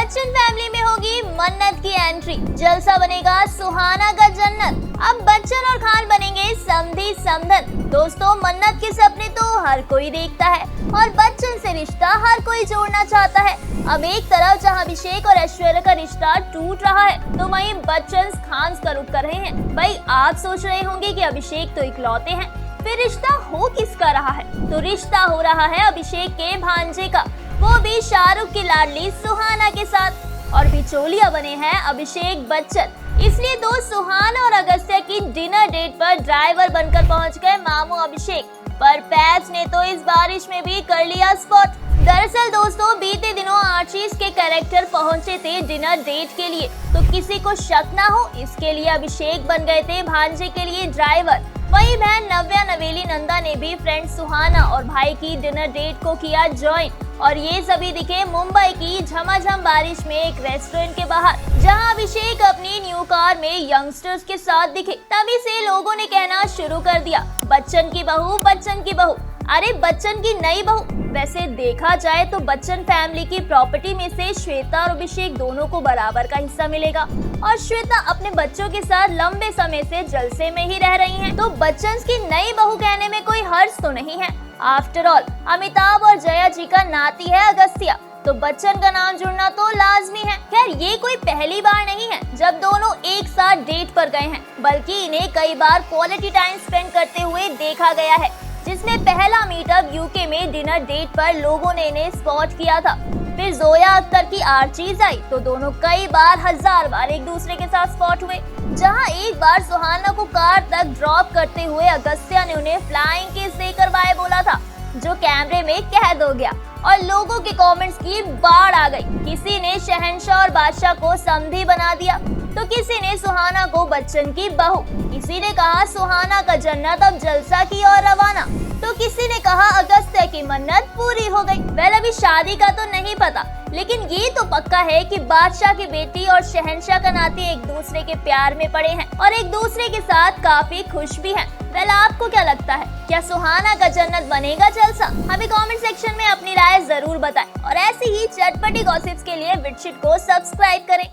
Bachchan family में होगी मन्नत की एंट्री, जलसा बनेगा सुहाना का जन्नत। अब बच्चन और खान बनेंगे समधी समधन। दोस्तों, मन्नत के सपने तो हर कोई देखता है और बच्चन से रिश्ता हर कोई जोड़ना चाहता है। अब एक तरफ जहां अभिषेक और ऐश्वर्या का रिश्ता टूट रहा है, तो वहीं बच्चन खान का रुख कर रहे हैं। भाई, आप सोच रहे होंगे कि अभिषेक तो इकलौते हैं, फिर रिश्ता हो किसका रहा है? तो रिश्ता हो रहा है अभिषेक के भांजे का, वो भी शाहरुख की लाडली सुहाना के साथ। और बिचौलिया बने हैं अभिषेक बच्चन। इसलिए दो सुहाना और अगस्त्या की डिनर डेट पर ड्राइवर बनकर पहुंच गए मामू अभिषेक। पर पैच ने तो इस बारिश में भी कर लिया स्पॉट। दरअसल दोस्तों, बीते दिनों आर्चीज के कैरेक्टर पहुंचे थे डिनर डेट के लिए, तो किसी को शक ना हो इसके लिए अभिषेक बन गए थे भांजे के लिए ड्राइवर। वहीं बहन नव्या नवेली नंदा ने भी फ्रेंड सुहाना और भाई की डिनर डेट को किया ज्वाइन। और ये सभी दिखे मुंबई की झमाझम बारिश में एक रेस्टोरेंट के बाहर, जहां अभिषेक अपनी न्यू कार में यंगस्टर्स के साथ दिखे। तभी से लोगों ने कहना शुरू कर दिया, बच्चन की बहू, बच्चन की बहू। अरे बच्चन की नई बहू। वैसे देखा जाए तो बच्चन फैमिली की प्रॉपर्टी में से श्वेता और अभिषेक दोनों को बराबर का हिस्सा मिलेगा और श्वेता अपने बच्चों के साथ लंबे समय से जलसे में ही रह रही हैं। तो बच्चन की नई बहू कहने में कोई हर्ज तो नहीं है। आफ्टर ऑल अमिताभ और जया जी का नाती है अगस्त्या, तो बच्चन का नाम जुड़ना तो लाजमी है। खैर, ये कोई पहली बार नहीं है जब दोनों एक साथ डेट पर गए हैं, बल्कि इन्हें कई बार क्वालिटी टाइम स्पेंड करते हुए देखा गया है, जिसमें पहला मीटअप यूके में डिनर डेट पर लोगों ने इन्हें स्पॉट किया था। फिर जोया अख्तर की आर्चीज आई तो दोनों कई बार, हजार बार एक दूसरे के साथ स्पॉट हुए। जहां एक बार सुहाना को कार तक ड्रॉप करते हुए अगस्त्या ने उन्हें फ्लाइंग किस देकर बाय बोला था, जो कैमरे में कैद हो गया और लोगों के कमेंट्स की बाढ़ आ गई। किसी ने शहंशाह और बादशाह को समधी बना दिया, तो किसी ने सुहाना को बच्चन की बहू, किसी ने कहा सुहाना का जन्नत अब जलसा की और रवाना, तो किसी ने कहा अगस्त्या की मन्नत पूरी हो गई। वेल, अभी शादी का तो नहीं पता, लेकिन ये तो पक्का है कि बादशाह की बेटी और शहंशाह का नाती एक दूसरे के प्यार में पड़े हैं और एक दूसरे के साथ काफी खुश भी हैं। वेल, आपको क्या लगता है, क्या सुहाना का जन्नत बनेगा जलसा? हमें कमेंट सेक्शन में अपनी राय जरूर बताएं और ऐसी ही चटपटी गॉसिप्स के लिए विडशिट को सब्सक्राइब करें।